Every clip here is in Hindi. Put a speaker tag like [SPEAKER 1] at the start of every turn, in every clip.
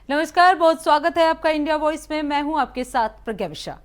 [SPEAKER 1] नमस्कार, बहुत स्वागत है आपका इंडिया वॉइस में। मैं हूं आपके साथ प्रज्ञा मिश्रा।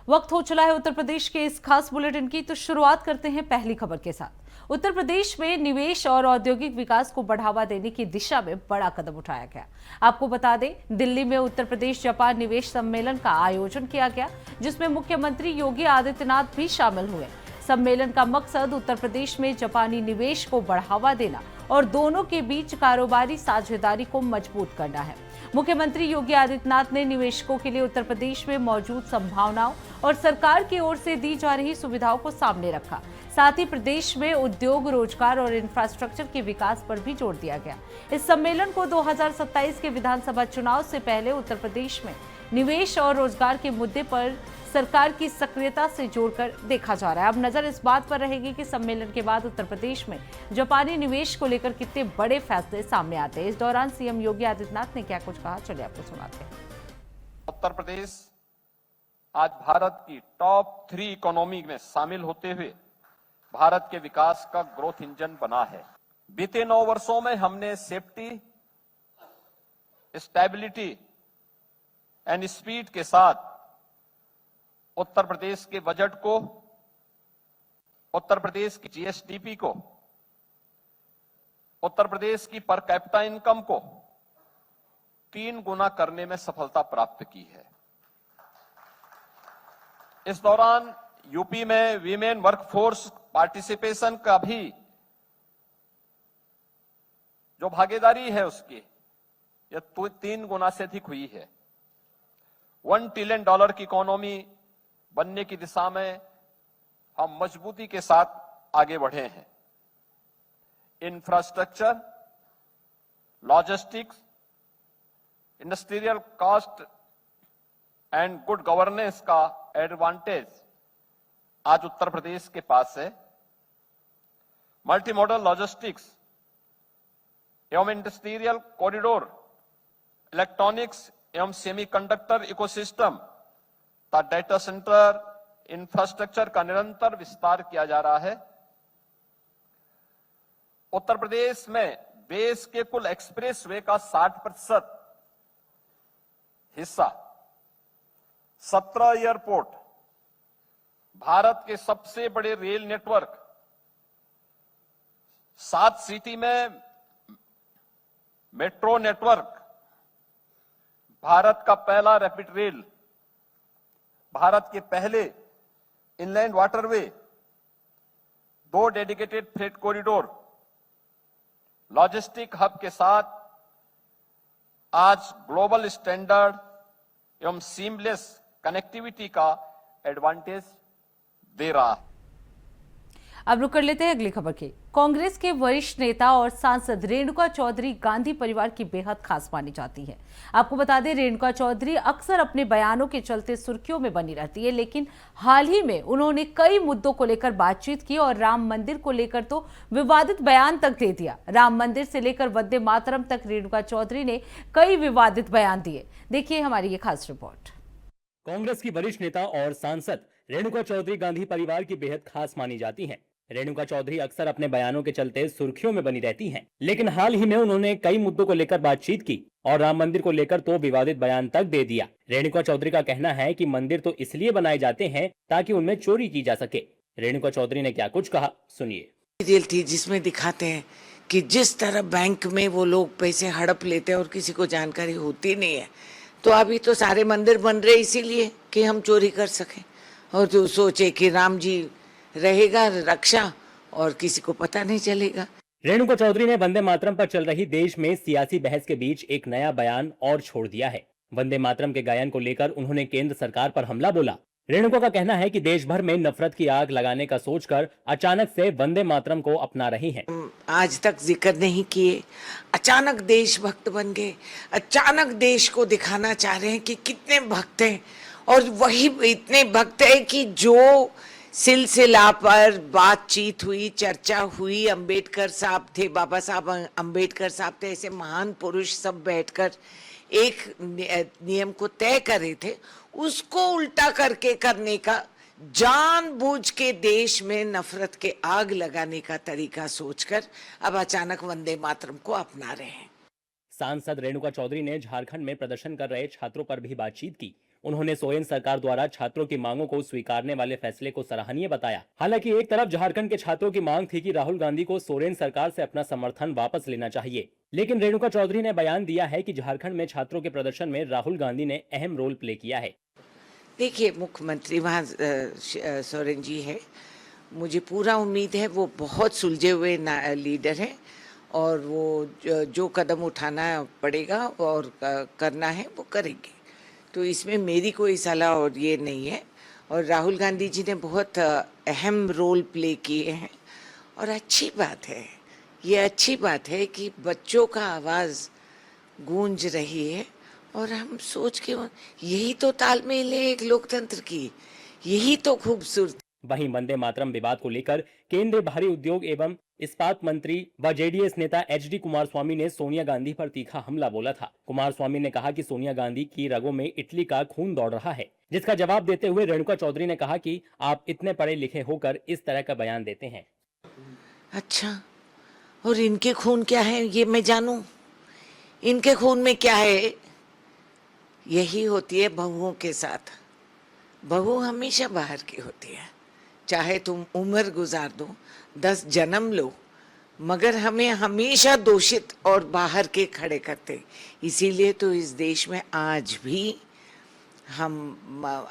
[SPEAKER 1] वक्त हो चला है उत्तर प्रदेश के इस खास बुलेटिन की, तो शुरुआत करते हैं पहली खबर के साथ। उत्तर प्रदेश में निवेश और औद्योगिक विकास को बढ़ावा देने की दिशा में बड़ा कदम उठाया गया। आपको बता दें, दिल्ली में उत्तर प्रदेश जापान निवेश सम्मेलन का आयोजन किया गया, जिसमें मुख्यमंत्री योगी आदित्यनाथ भी शामिल हुए। सम्मेलन का मकसद उत्तर प्रदेश में जापानी निवेश को बढ़ावा देना और दोनों के बीच कारोबारी साझेदारी को मजबूत करना है। मुख्यमंत्री योगी आदित्यनाथ ने निवेशकों के लिए उत्तर प्रदेश में मौजूद संभावनाओं और सरकार की ओर से दी जा रही सुविधाओं को सामने रखा। साथ ही प्रदेश में उद्योग, रोजगार और इंफ्रास्ट्रक्चर के विकास पर भी जोर दिया गया। इस सम्मेलन को 2027 के विधानसभा चुनाव से पहले उत्तर प्रदेश में निवेश और रोजगार के मुद्दे पर सरकार की सक्रियता से जोड़कर देखा जा रहा है। अब नजर इस बात पर रहेगी कि सम्मेलन के बाद उत्तर प्रदेश में जापानी निवेश को लेकर कितने बड़े फैसले सामने आते हैं। इस दौरान सीएम योगी आदित्यनाथ ने क्या कुछ कहा, चलिए आपको सुनाते हैं।
[SPEAKER 2] उत्तर प्रदेश आज भारत की टॉप 3 इकोनॉमी में शामिल होते हुए भारत के विकास का ग्रोथ इंजन बना है। बीते 9 वर्षों में हमने सेफ्टी, स्टेबिलिटी एंड स्पीड के साथ उत्तर प्रदेश के बजट को, उत्तर प्रदेश की जीएसडीपी को, उत्तर प्रदेश की पर कैपिटा इनकम को 3 गुना करने में सफलता प्राप्त की है। इस दौरान यूपी में वीमेन वर्कफोर्स पार्टिसिपेशन का भी जो भागीदारी है उसकी यह 3 गुना से अधिक हुई है। $1 ट्रिलियन की इकोनॉमी बनने की दिशा में हम मजबूती के साथ आगे बढ़े हैं। Infrastructure, logistics, industrial cost and good governance का एडवांटेज आज उत्तर प्रदेश के पास है। मल्टी मॉडल लॉजिस्टिक्स एवं इंडस्ट्रियल कॉरिडोर, इलेक्ट्रॉनिक्स एवं semiconductor ecosystem, data centre infrastructure का निरंतर विस्तार किया जा रहा है। उत्तर प्रदेश में देश के कुल एक्सप्रेसवे का 60% हिस्सा, 17 एयरपोर्ट, भारत के सबसे बड़े रेल नेटवर्क, 7 सिटी में मेट्रो नेटवर्क, भारत का पहला रैपिड रेल, भारत के पहले inland waterway, 2 dedicated freight corridor, logistic hub के साथ आज ग्लोबल स्टैंडर्ड एवं सीमलेस कनेक्टिविटी का एडवांटेज दे रहा है।
[SPEAKER 1] अब रुक कर लेते हैं अगली खबर की। कांग्रेस के वरिष्ठ नेता और सांसद रेणुका चौधरी गांधी परिवार की बेहद खास मानी जाती है। आपको बता दें, रेणुका चौधरी अक्सर अपने बयानों के चलते सुर्खियों में बनी रहती है, लेकिन हाल ही में उन्होंने कई मुद्दों को लेकर बातचीत की और राम मंदिर को लेकर तो विवादित बयान तक दे दिया। राम मंदिर से लेकर वंदे मातरम तक रेणुका चौधरी ने कई विवादित बयान दिए। देखिए हमारी ये खास रिपोर्ट।
[SPEAKER 3] कांग्रेस की वरिष्ठ नेता और सांसद रेणुका चौधरी गांधी परिवार की बेहद खास मानी जाती हैं। रेणुका चौधरी अक्सर अपने बयानों के चलते सुर्खियों में बनी रहती हैं, लेकिन हाल ही में उन्होंने कई मुद्दों को लेकर बातचीत की और राम मंदिर को लेकर तो विवादित बयान तक दे दिया। रेणुका चौधरी का कहना है कि मंदिर तो इसलिए बनाए जाते हैं ताकि उनमें चोरी की जा सके। रेणुका चौधरी ने क्या कुछ कहा, सुनिए।
[SPEAKER 4] जेल थी जिसमें दिखाते हैं कि जिस तरह बैंक में वो लोग पैसे हड़प लेते हैं और किसी को जानकारी होती नहीं है, तो अभी तो सारे मंदिर बन रहे इसीलिए कि हम चोरी कर सकें और तो सोचे कि राम जी रहेगा रक्षा और किसी को पता नहीं चलेगा।
[SPEAKER 3] रेणुका चौधरी ने वंदे मातरम पर चल रही देश में सियासी बहस के बीच एक नया बयान और छोड़ दिया है। वंदे मातरम के गायन को लेकर उन्होंने केंद्र सरकार पर हमला बोला। रेणुका का कहना है कि देश भर में नफरत की आग लगाने का सोचकर अचानक से वंदे मातरम को अपना रही हैं।
[SPEAKER 4] आज तक जिक्र नहीं किए, अचानक देशभक्त बन गए, अचानक देश को दिखाना चाह रहे हैं कि कितने भक्त हैं, और वही इतने भक्त हैं कि जो सिलसिला पर बातचीत हुई, चर्चा हुई, अंबेडकर साहब थे, बाबा साहब अंबेडकर साहब थे, ऐसे महान पुरुष सब बैठकर एक नियम को तय कर रहे थे, उसको उल्टा करके करने का, जानबूझ के देश में नफरत के आग लगाने का तरीका सोचकर अब अचानक वंदे मातरम को अपना रहे हैं।
[SPEAKER 3] सांसद रेणुका चौधरी ने झारखंड में प्रदर्शन कर रहे छात्रों पर भी बातचीत की। उन्होंने सोरेन सरकार द्वारा छात्रों की मांगों को स्वीकारने वाले फैसले को सराहनीय बताया। हालांकि एक तरफ झारखंड के छात्रों की मांग थी कि राहुल गांधी को सोरेन सरकार से अपना समर्थन वापस लेना चाहिए, लेकिन रेणुका चौधरी ने बयान दिया है कि झारखंड में छात्रों के प्रदर्शन में राहुल गांधी ने अहम रोल प्ले किया है।
[SPEAKER 4] देखिए, मुख्यमंत्री वहाँ सोरेन जी है, मुझे पूरा उम्मीद है वो बहुत सुलझे हुए लीडर हैं और वो जो कदम उठाना पड़ेगा और करना है वो करेंगे। तो इसमें मेरी कोई सलाह और ये नहीं है। और राहुल गांधी जी ने बहुत अहम रोल प्ले किए हैं और अच्छी बात है, ये अच्छी बात है कि बच्चों का आवाज़ गूंज रही है और हम सोच के यही तो तालमेल है एक लोकतंत्र की, यही तो खूबसूरती।
[SPEAKER 3] वहीं वंदे मातरम विवाद को लेकर केंद्रीय भारी उद्योग एवं इस्पात मंत्री व जेडीएस नेता एचडी कुमारस्वामी ने सोनिया गांधी पर तीखा हमला बोला था। कुमारस्वामी ने कहा कि सोनिया गांधी की रगों में इटली का खून दौड़ रहा है, जिसका जवाब देते हुए रेणुका चौधरी ने कहा कि आप इतने पढ़े लिखे होकर इस तरह का बयान देते हैं।
[SPEAKER 4] अच्छा, और इनके खून क्या है ये मैं जानूं? इनके खून में क्या है? यही होती है बहुओं के साथ। बहू हमेशा बाहर की होती है, चाहे तुम उम्र गुजार दो, 10 जन्म लो, मगर हमें हमेशा दोषित और बाहर के खड़े करते। इसीलिए तो इस देश में आज भी हम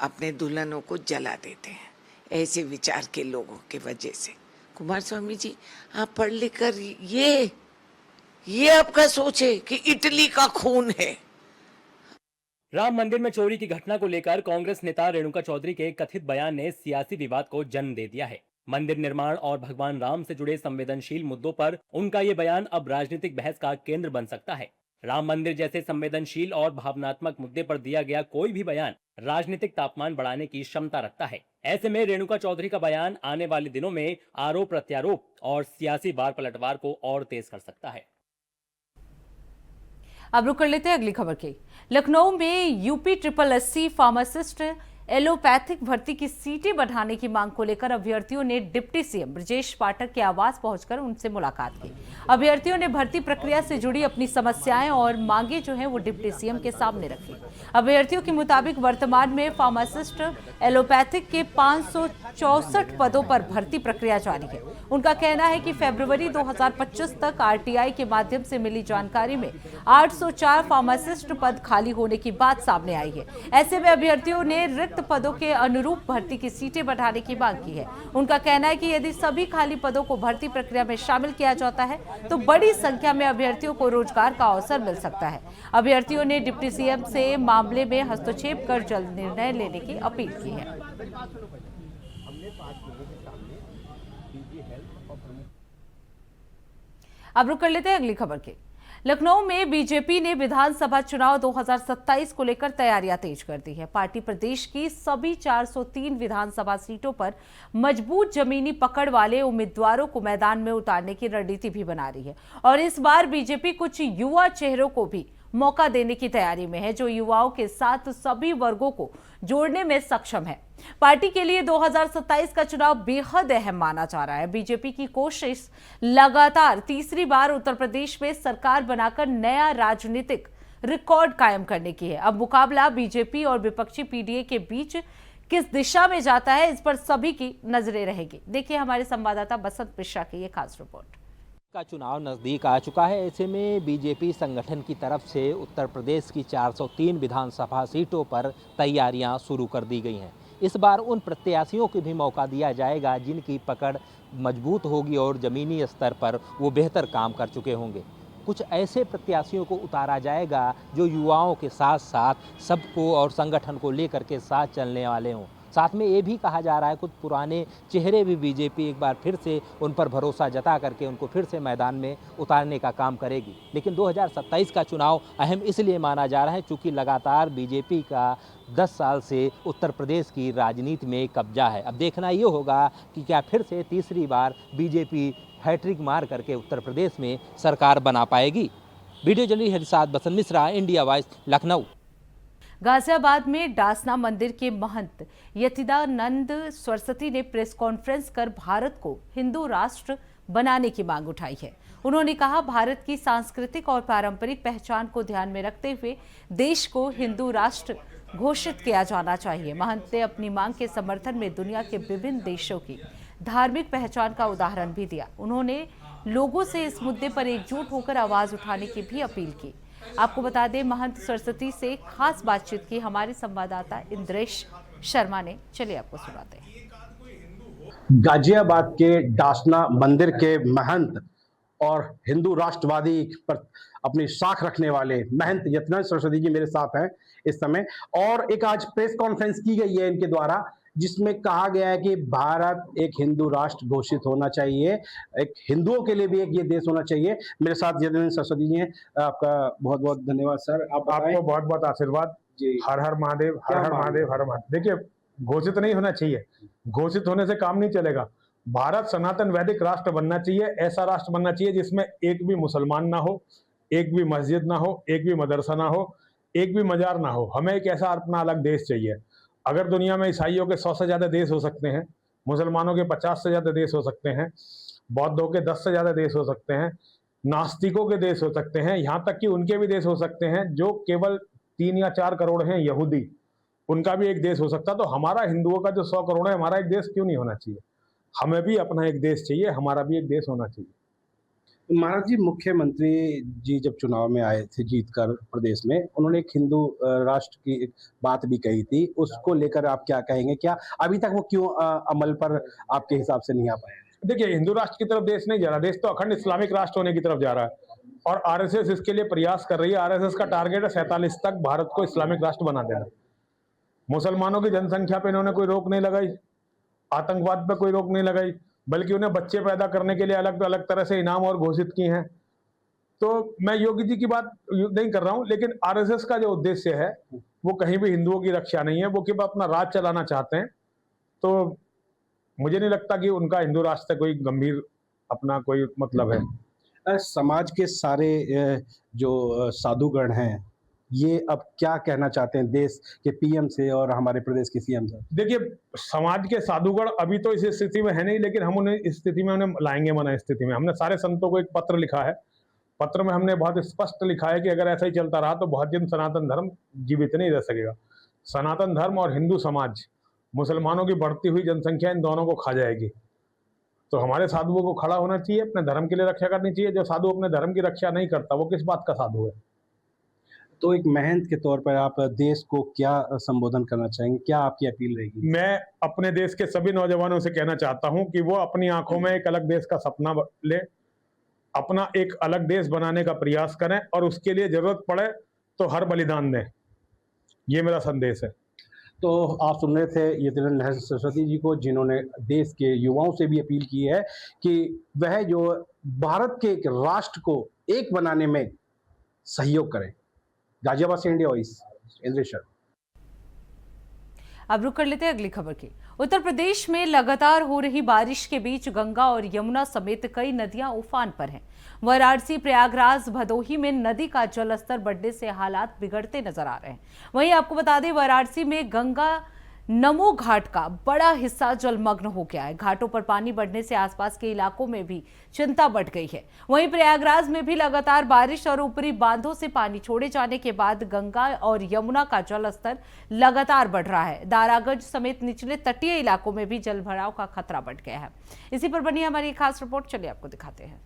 [SPEAKER 4] अपने दुल्हनों को जला देते हैं, ऐसे विचार के लोगों की वजह से। कुमार स्वामी जी, आप पढ़ लिख कर ये आपका सोच है कि इटली का खून है।
[SPEAKER 3] राम मंदिर में चोरी की घटना को लेकर कांग्रेस नेता रेणुका चौधरी के कथित बयान ने सियासी विवाद को जन्म दे दिया है। मंदिर निर्माण और भगवान राम से जुड़े संवेदनशील मुद्दों पर उनका ये बयान अब राजनीतिक बहस का केंद्र बन सकता है। राम मंदिर जैसे संवेदनशील और भावनात्मक मुद्दे पर दिया गया कोई भी बयान राजनीतिक तापमान बढ़ाने की क्षमता रखता है। ऐसे में रेणुका चौधरी का बयान आने वाले दिनों में आरोप प्रत्यारोप और सियासी वार पलटवार को और तेज कर सकता है।
[SPEAKER 1] अब रुक कर लेते हैं अगली खबर की। लखनऊ में यूपी SSSC फार्मासिस्ट एलोपैथिक भर्ती की सीटें बढ़ाने की मांग को लेकर अभ्यर्थियों ने डिप्टी सीएम ब्रजेश पाठक के आवास पहुंचकर उनसे मुलाकात की। अभ्यर्थियों ने भर्ती प्रक्रिया से जुड़ी अपनी समस्याएं और मांगे जो हैं वो डिप्टी सीएम के सामने रखी। अभ्यर्थियों के मुताबिक वर्तमान में फार्मासिस्ट एलोपैथिक के 564 पदों पर भर्ती प्रक्रिया जारी है। उनका कहना है कि फरवरी 2025 तक आरटीआई के माध्यम से मिली जानकारी में 804 फार्मासिस्ट पद खाली होने की बात सामने आई है। ऐसे में अभ्यर्थियों ने रिक्त पदों के अनुरूप भर्ती की सीटें बढ़ाने की मांग की है। उनका कहना है कि यदि सभी खाली पदों को भर्ती प्रक्रिया में शामिल किया जाता है तो बड़ी संख्या में अभ्यर्थियों को रोजगार का अवसर मिल सकता है। अभ्यर्थियों ने डिप्टी सीएम से मामले में हस्तक्षेप कर जल्द निर्णय लेने की अपील की है। अब रुक कर लेते हैं अगली खबर की। लखनऊ में बीजेपी ने विधानसभा चुनाव 2027 को लेकर तैयारियां तेज कर दी है। पार्टी प्रदेश की सभी 403 विधानसभा सीटों पर मजबूत जमीनी पकड़ वाले उम्मीदवारों को मैदान में उतारने की रणनीति भी बना रही है और इस बार बीजेपी कुछ युवा चेहरों को भी मौका देने की तैयारी में है, जो युवाओं के साथ सभी वर्गों को जोड़ने में सक्षम है। पार्टी के लिए 2027 का चुनाव बेहद अहम माना जा रहा है। बीजेपी की कोशिश लगातार तीसरी बार उत्तर प्रदेश में सरकार बनाकर नया राजनीतिक रिकॉर्ड कायम करने की है। अब मुकाबला बीजेपी और विपक्षी पीडीए के बीच किस दिशा में जाता है, इस पर सभी की नजरें रहेगी। देखिए हमारे संवाददाता बसंत मिश्रा की ये खास रिपोर्ट।
[SPEAKER 5] का चुनाव नज़दीक आ चुका है। ऐसे में बीजेपी संगठन की तरफ से उत्तर प्रदेश की 403 विधानसभा सीटों पर तैयारियां शुरू कर दी गई हैं। इस बार उन प्रत्याशियों को भी मौका दिया जाएगा जिनकी पकड़ मजबूत होगी और ज़मीनी स्तर पर वो बेहतर काम कर चुके होंगे। कुछ ऐसे प्रत्याशियों को उतारा जाएगा जो युवाओं के साथ साथ सबको और संगठन को लेकर के साथ चलने वाले हों। साथ में ये भी कहा जा रहा है कुछ पुराने चेहरे भी बीजेपी एक बार फिर से उन पर भरोसा जता करके उनको फिर से मैदान में उतारने का काम करेगी। लेकिन 2027 का चुनाव अहम इसलिए माना जा रहा है क्योंकि लगातार बीजेपी का 10 साल से उत्तर प्रदेश की राजनीति में कब्जा है। अब देखना ये होगा कि क्या फिर से तीसरी बार बीजेपी हैट्रिक मार करके उत्तर प्रदेश में सरकार बना पाएगी। वीडियो जर्नलिस्ट के साथ बसंत मिश्रा, इंडिया वॉइस, लखनऊ।
[SPEAKER 1] गाजियाबाद में डासना मंदिर के महंत यतिदानंद सरस्वती ने प्रेस कॉन्फ्रेंस कर भारत को हिंदू राष्ट्र बनाने की मांग उठाई है। उन्होंने कहा, भारत की सांस्कृतिक और पारंपरिक पहचान को ध्यान में रखते हुए देश को हिंदू राष्ट्र घोषित किया जाना चाहिए। महंत ने अपनी मांग के समर्थन में दुनिया के विभिन्न देशों की धार्मिक पहचान का उदाहरण भी दिया। उन्होंने लोगों से इस मुद्दे पर एकजुट होकर आवाज उठाने की भी अपील की। आपको बता दें, महंत सरस्वती से खास बातचीत की हमारे संवाददाता इंद्रेश शर्मा ने। चलिए आपको सुनाते हैं।
[SPEAKER 6] गाजियाबाद के डासना मंदिर के महंत और हिंदू राष्ट्रवादी पर अपनी साख रखने वाले महंत यतिराज सरस्वती जी मेरे साथ हैं इस समय, और एक आज प्रेस कॉन्फ्रेंस की गई है इनके द्वारा, जिसमें कहा गया है कि भारत एक हिंदू राष्ट्र घोषित होना चाहिए, एक हिंदुओं के लिए भी एक ये देश होना चाहिए। मेरे साथ यतिराज सरस्वती जी हैं। आपका बहुत बहुत धन्यवाद सर।
[SPEAKER 7] आपको बहुत बहुत आशीर्वाद जी। हर हर महादेव, हर हर महादेव, हर महादेव। देखिए, घोषित नहीं होना चाहिए, घोषित होने से काम नहीं चलेगा। भारत सनातन वैदिक राष्ट्र बनना चाहिए, ऐसा राष्ट्र बनना चाहिए जिसमें एक भी मुसलमान ना हो, एक भी मस्जिद ना हो, एक भी मदरसा ना हो, एक भी मजार ना हो। हमें एक ऐसा अपना अलग देश चाहिए। अगर दुनिया में ईसाइयों के 100 से ज्यादा देश हो सकते हैं, मुसलमानों के 50 से ज्यादा देश हो सकते हैं, बौद्धों के 10 से ज्यादा देश हो सकते हैं, नास्तिकों के देश हो सकते हैं, यहाँ तक कि उनके भी देश हो सकते हैं जो केवल 3 या 4 करोड़ हैं यहूदी, उनका भी एक देश हो सकता है। तो हमारा हिंदुओं का जो 100 करोड़ है, हमारा एक देश क्यों नहीं होना चाहिए? हमें भी अपना एक देश चाहिए, हमारा भी एक देश होना चाहिए।
[SPEAKER 6] महाराज जी, मुख्यमंत्री जी जब चुनाव में आए थे जीतकर प्रदेश में, उन्होंने एक हिंदू राष्ट्र की एक बात भी कही थी, उसको लेकर आप क्या कहेंगे? क्या अभी तक वो क्यों अमल पर आपके हिसाब से नहीं आ पाया?
[SPEAKER 7] देखिए, हिंदू राष्ट्र की तरफ देश नहीं जा रहा, देश तो अखंड इस्लामिक राष्ट्र होने की तरफ जा रहा है, और आरएसएस इसके लिए प्रयास कर रही है। आरएसएस का टारगेट है 47 तक भारत को इस्लामिक राष्ट्र बना देना। मुसलमानों की जनसंख्या पे इन्होंने कोई रोक नहीं लगाई, आतंकवाद पे कोई रोक नहीं लगाई, बल्कि उन्हें बच्चे पैदा करने के लिए अलग अलग तरह से इनाम और घोषित किए हैं। तो मैं योगी जी की बात नहीं कर रहा हूं, लेकिन आरएसएस का जो उद्देश्य है वो कहीं भी हिंदुओं की रक्षा नहीं है, वो केवल अपना राज चलाना चाहते हैं। तो मुझे नहीं लगता कि उनका हिंदू राष्ट्र से कोई गंभीर अपना कोई मतलब है।
[SPEAKER 6] समाज के सारे जो साधुगण हैं, ये अब क्या कहना चाहते हैं देश के पीएम से और हमारे प्रदेश के सीएम से?
[SPEAKER 7] देखिए, समाज के साधुगण अभी तो इस स्थिति में है नहीं, लेकिन हम उन्हें इस स्थिति में उन्हें लाएंगे। मना स्थिति में हमने सारे संतों को एक पत्र लिखा है। पत्र में हमने बहुत स्पष्ट लिखा है कि अगर ऐसा ही चलता रहा तो बहुत दिन सनातन धर्म जीवित नहीं रह सकेगा। सनातन धर्म और हिंदू समाज, मुसलमानों की बढ़ती हुई जनसंख्या इन दोनों को खा जाएगी। तो हमारे साधुओं को खड़ा होना चाहिए, अपने धर्म के लिए रक्षा करनी चाहिए। जो साधु अपने धर्म की रक्षा नहीं करता, वो किस बात का साधु है?
[SPEAKER 6] तो एक महंत के तौर पर आप देश को क्या संबोधन करना चाहेंगे? क्या आपकी अपील रहेगी?
[SPEAKER 7] मैं अपने देश के सभी नौजवानों से कहना चाहता हूं कि वो अपनी आंखों में एक अलग देश का सपना ले, अपना एक अलग देश बनाने का प्रयास करें, और उसके लिए जरूरत पड़े तो हर बलिदान दें। ये मेरा संदेश है।
[SPEAKER 6] तो आप सुन रहे थे यतिराज सरस्वती जी को, जिन्होंने देश के युवाओं से भी अपील की है कि वह जो भारत के एक राष्ट्र को एक बनाने में सहयोग करें। गाजियाबाद से इंडिया वॉइस, इंद्रेश शर्मा।
[SPEAKER 1] अब रुक कर लेते हैं अगली खबर की। उत्तर प्रदेश में लगातार हो रही बारिश के बीच गंगा और यमुना समेत कई नदियां उफान पर हैं। वाराणसी, प्रयागराज, भदोही में नदी का जलस्तर बढ़ने से हालात बिगड़ते नजर आ रहे हैं। वहीं आपको बता दें, वाराणसी में गंगा नमो घाट का बड़ा हिस्सा जलमग्न हो गया है। घाटों पर पानी बढ़ने से आसपास के इलाकों में भी चिंता बढ़ गई है। वहीं प्रयागराज में भी लगातार बारिश और ऊपरी बांधों से पानी छोड़े जाने के बाद गंगा और यमुना का जलस्तर लगातार बढ़ रहा है। दारागंज समेत निचले तटीय इलाकों में भी जलभराव का खतरा बढ़ गया है। इसी पर बनी हमारी खास रिपोर्ट, चलिए आपको दिखाते हैं।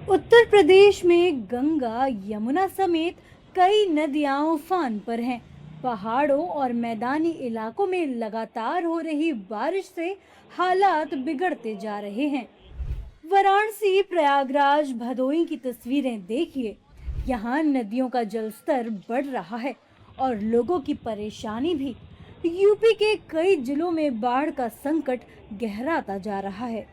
[SPEAKER 8] उत्तर प्रदेश में गंगा, यमुना समेत कई नदियां उफान पर हैं। पहाड़ों और मैदानी इलाकों में लगातार हो रही बारिश से हालात बिगड़ते जा रहे हैं। वाराणसी, प्रयागराज, भदोही की तस्वीरें देखिए। यहाँ नदियों का जलस्तर बढ़ रहा है और लोगों की परेशानी भी। यूपी के कई जिलों में बाढ़ का संकट गहराता जा रहा है।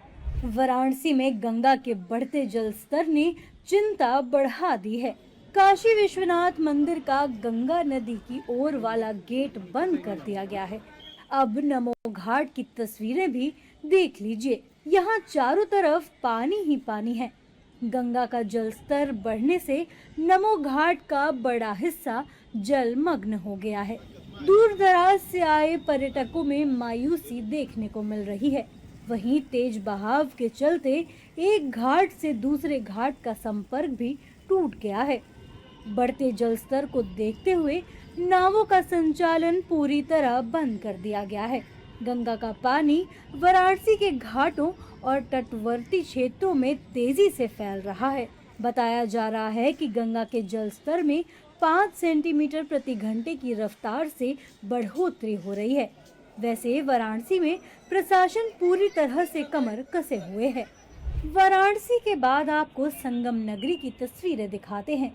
[SPEAKER 8] वाराणसी में गंगा के बढ़ते जलस्तर ने चिंता बढ़ा दी है। काशी विश्वनाथ मंदिर का गंगा नदी की ओर वाला गेट बंद कर दिया गया है। अब नमो घाट की तस्वीरें भी देख लीजिए। यहाँ चारों तरफ पानी ही पानी है। गंगा का जलस्तर बढ़ने से नमो घाट का बड़ा हिस्सा जलमग्न हो गया है। दूर दराज से आए पर्यटकों में मायूसी देखने को मिल रही है। वहीं तेज बहाव के चलते एक घाट से दूसरे घाट का संपर्क भी टूट गया है। बढ़ते जलस्तर को देखते हुए नावों का संचालन पूरी तरह बंद कर दिया गया है। गंगा का पानी वाराणसी के घाटों और तटवर्ती क्षेत्रों में तेजी से फैल रहा है। बताया जा रहा है कि गंगा के जलस्तर में 5 सेंटीमीटर प्रति घंटे की रफ्तार से बढ़ोतरी हो रही है। वैसे वाराणसी में प्रशासन पूरी तरह से कमर कसे हुए है। वाराणसी के बाद आपको संगम नगरी की तस्वीरें दिखाते हैं।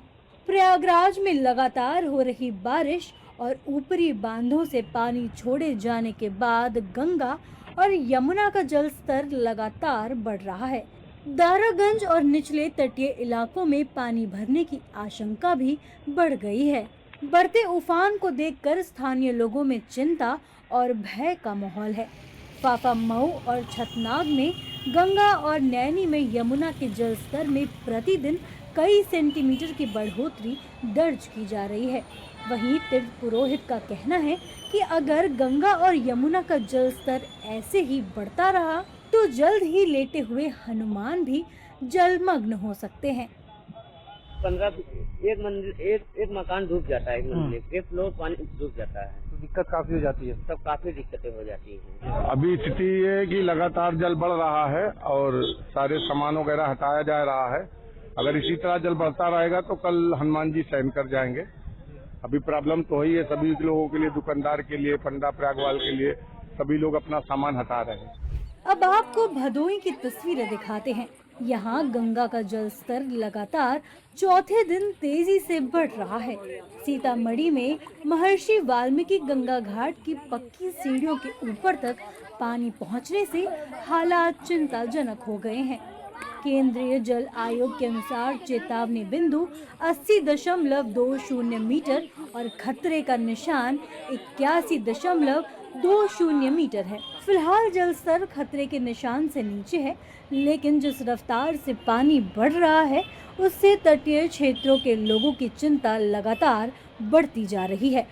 [SPEAKER 8] प्रयागराज में लगातार हो रही बारिश और ऊपरी बांधों से पानी छोड़े जाने के बाद गंगा और यमुना का जलस्तर लगातार बढ़ रहा है। दारागंज और निचले तटीय इलाकों में पानी भरने की आशंका भी बढ़ गई है। बढ़ते उफान को देखकर स्थानीय लोगों में चिंता और भय का माहौल है। फाफा मऊ और छतनाग में गंगा और नैनी में यमुना के जलस्तर में प्रतिदिन कई सेंटीमीटर की बढ़ोतरी दर्ज की जा रही है। वहीं तीर्थ पुरोहित का कहना है कि अगर गंगा और यमुना का जलस्तर ऐसे ही बढ़ता रहा तो जल्द ही लेटे हुए हनुमान भी जलमग्न हो सकते हैं।
[SPEAKER 9] 15 एक मकान डूब जाता है, एक मंजिल, एक फ्लोर पानी डूब जाता है तो दिक्कत काफी हो जाती है। तब काफी दिक्कतें हो जाती हैं।
[SPEAKER 10] अभी स्थिति ये है कि लगातार जल बढ़ रहा है और सारे सामान वगैरह हटाया जा रहा है। अगर इसी तरह जल बढ़ता रहेगा तो कल हनुमान जी सहन कर जाएंगे। अभी प्रॉब्लम तो ही है सभी लोगों के लिए, दुकानदार के लिए, पंडा प्रयागवाल के लिए, सभी लोग अपना सामान हटा रहे हैं।
[SPEAKER 8] अब आपको भदोई की तस्वीरें दिखाते हैं। यहाँ गंगा का जलस्तर लगातार चौथे दिन तेजी से बढ़ रहा है। सीतामढ़ी में महर्षि वाल्मीकि गंगा घाट की पक्की सीढ़ियों के ऊपर तक पानी पहुँचने से हालात चिंताजनक हो गए हैं। केंद्रीय जल आयोग के अनुसार चेतावनी बिंदु 80.20 मीटर और खतरे का निशान 81.20 मीटर है। फिलहाल जलस्तर खतरे के निशान से नीचे है, लेकिन जिस रफ्तार से पानी बढ़ रहा है उससे तटीय क्षेत्रों के लोगों की चिंता लगातार बढ़ती जा रही है।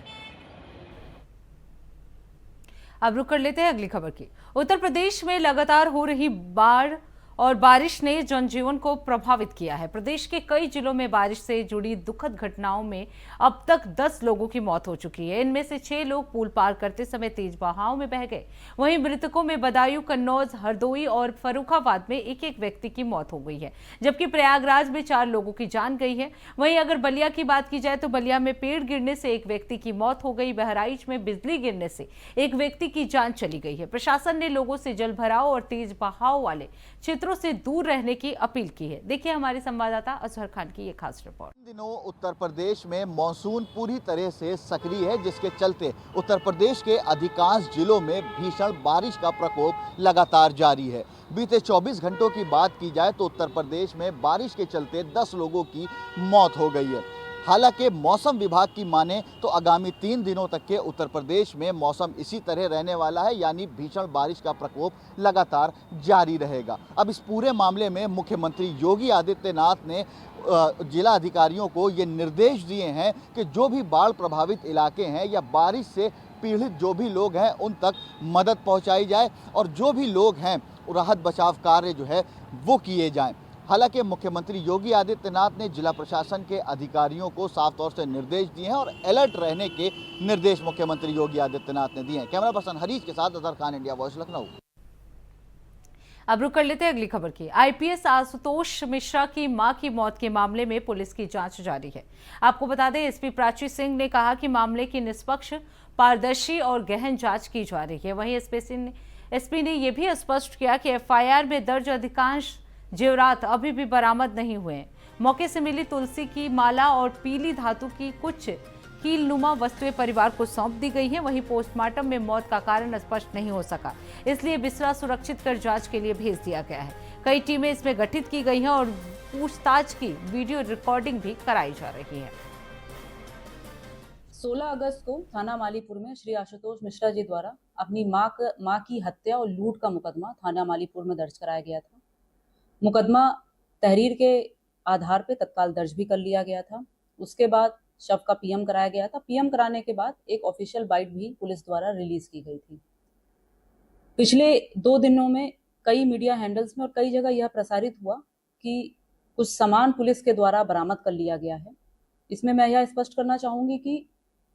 [SPEAKER 1] अब रुक कर लेते हैं अगली खबर की। उत्तर प्रदेश में लगातार हो रही बाढ़ और बारिश ने जनजीवन को प्रभावित किया है। प्रदेश के कई जिलों में बारिश से जुड़ी दुखद घटनाओं में अब तक 10 लोगों की मौत हो चुकी है। इनमें से 6 लोग पुल पार करते समय तेज बहाव में बह गए। वहीं मृतकों में बदायूं, कन्नौज, हरदोई और फर्रुखाबाद में एक एक व्यक्ति की मौत हो गई है, जबकि प्रयागराज में 4 लोगों की जान गई है। वहीं अगर बलिया की बात की जाए तो बलिया में पेड़ गिरने से एक व्यक्ति की मौत हो गई। बहराइच में बिजली गिरने से एक व्यक्ति की जान चली गई है। प्रशासन ने लोगों से जल भराव और तेज बहाव वाले क्षेत्रों से दूर रहने की अपील की है। देखिए हमारे संवाददाता अजहर खान की ये खास रिपोर्ट।
[SPEAKER 11] इन दिनों उत्तर प्रदेश में मॉनसून पूरी तरह से सक्रिय है, जिसके चलते उत्तर प्रदेश के अधिकांश जिलों में भीषण बारिश का प्रकोप लगातार जारी है। बीते 24 घंटों की बात की जाए तो उत्तर प्रदेश में बारिश के चलते 10 लोगों की मौत हो गई है। हालांकि मौसम विभाग की माने तो आगामी 3 दिनों तक के उत्तर प्रदेश में मौसम इसी तरह रहने वाला है, यानी भीषण बारिश का प्रकोप लगातार जारी रहेगा। अब इस पूरे मामले में मुख्यमंत्री योगी आदित्यनाथ ने जिला अधिकारियों को ये निर्देश दिए हैं कि जो भी बाढ़ प्रभावित इलाके हैं या बारिश से पीड़ित जो भी लोग हैं उन तक मदद पहुंचाई जाए और जो भी लोग हैं राहत बचाव कार्य जो है वो किए जाएं। हालांकि मुख्यमंत्री योगी आदित्यनाथ ने जिला प्रशासन के अधिकारियों को साफ तौर से निर्देश दिए हैं और अलर्ट रहने के निर्देश मुख्यमंत्री योगी आदित्यनाथ ने दिए हैं। कैमरा पर्सन हरीश के साथ अजहर खान, इंडिया वॉइस, लखनऊ।
[SPEAKER 1] अब रुक कर लेते हैं अगली खबर की। आईपीएस आशुतोष मिश्रा की मां की मौत के मामले में पुलिस की जांच जारी है। आपको बता दें, एसपी प्राची सिंह ने कहा कि मामले की निष्पक्ष, पारदर्शी और गहन जांच की जा रही है। वहीं एसपी ने यह भी स्पष्ट किया कि एफआईआर में दर्ज अधिकांश जेवरात अभी भी बरामद नहीं हुए हैं। मौके से मिली तुलसी की माला और पीली धातु की कुछ कीलनुमा वस्तुएं परिवार को सौंप दी गई हैं। वहीं पोस्टमार्टम में मौत का कारण स्पष्ट नहीं हो सका, इसलिए बिस्तरा सुरक्षित कर जांच के लिए भेज दिया गया है। कई टीमें इसमें गठित की गई हैं और पूछताछ की वीडियो रिकॉर्डिंग भी कराई जा रही है।
[SPEAKER 12] 16 अगस्त को थाना मालीपुर में श्री आशुतोष मिश्रा जी द्वारा अपनी मां की हत्या और लूट का मुकदमा थाना मालीपुर में दर्ज कराया गया था। मुकदमा तहरीर के आधार पे तत्काल दर्ज भी कर लिया गया था। उसके बाद शव का पीएम कराया गया था। पीएम कराने के बाद एक ऑफिशियल बाइट भी पुलिस द्वारा रिलीज की गई थी। पिछले 2 दिनों में कई मीडिया हैंडल्स में और कई जगह यह प्रसारित हुआ कि कुछ सामान पुलिस के द्वारा बरामद कर लिया गया है। इसमें मैं यह स्पष्ट करना चाहूँगी कि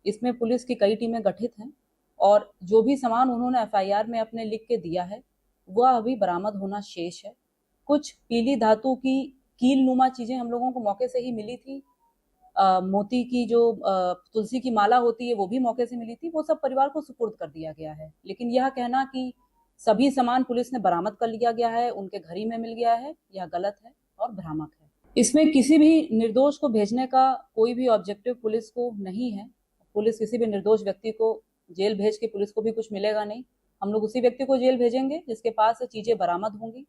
[SPEAKER 12] इसमें पुलिस की कई टीमें गठित हैं और जो भी सामान उन्होंने एफआईआर में अपने लिख के दिया है वह अभी बरामद होना शेष है। कुछ पीली धातु की कील नुमा चीज़ें हम लोगों को मौके से ही मिली थी। मोती की जो तुलसी की माला होती है वो भी मौके से मिली थी, वो सब परिवार को सुपुर्द कर दिया गया है। लेकिन यह कहना कि सभी सामान पुलिस ने बरामद कर लिया गया है, उनके घर ही में मिल गया है, यह गलत है और भ्रामक है। इसमें किसी भी निर्दोष को भेजने का कोई भी ऑब्जेक्टिव पुलिस को नहीं है। पुलिस किसी भी निर्दोष व्यक्ति को जेल भेज के पुलिस को भी कुछ मिलेगा नहीं। हम लोग उसी व्यक्ति को जेल भेजेंगे जिसके पास से चीजें बरामद होंगी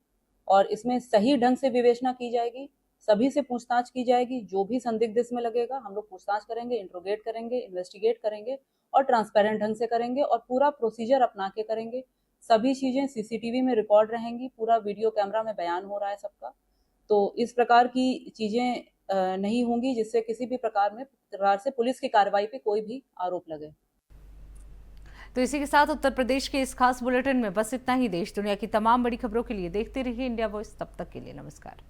[SPEAKER 12] और इसमें सही ढंग से विवेचना की जाएगी, सभी से पूछताछ की जाएगी। जो भी संदिग्ध इसमें लगेगा हम लोग पूछताछ करेंगे, इंट्रोगेट करेंगे, इन्वेस्टिगेट करेंगे और ट्रांसपेरेंट ढंग से करेंगे और पूरा प्रोसीजर अपना के करेंगे। सभी चीजें सीसीटीवी में रिकॉर्ड रहेंगी, पूरा वीडियो कैमरा में बयान हो रहा है सबका। तो इस प्रकार की चीजें नहीं होंगी जिससे किसी भी प्रकार से पुलिस की कार्रवाई पे कोई भी आरोप लगे।
[SPEAKER 1] तो इसी के साथ उत्तर प्रदेश के इस खास बुलेटिन में बस इतना ही। देश दुनिया की तमाम बड़ी खबरों के लिए देखते रहिए इंडिया वॉइस। तब तक के लिए नमस्कार।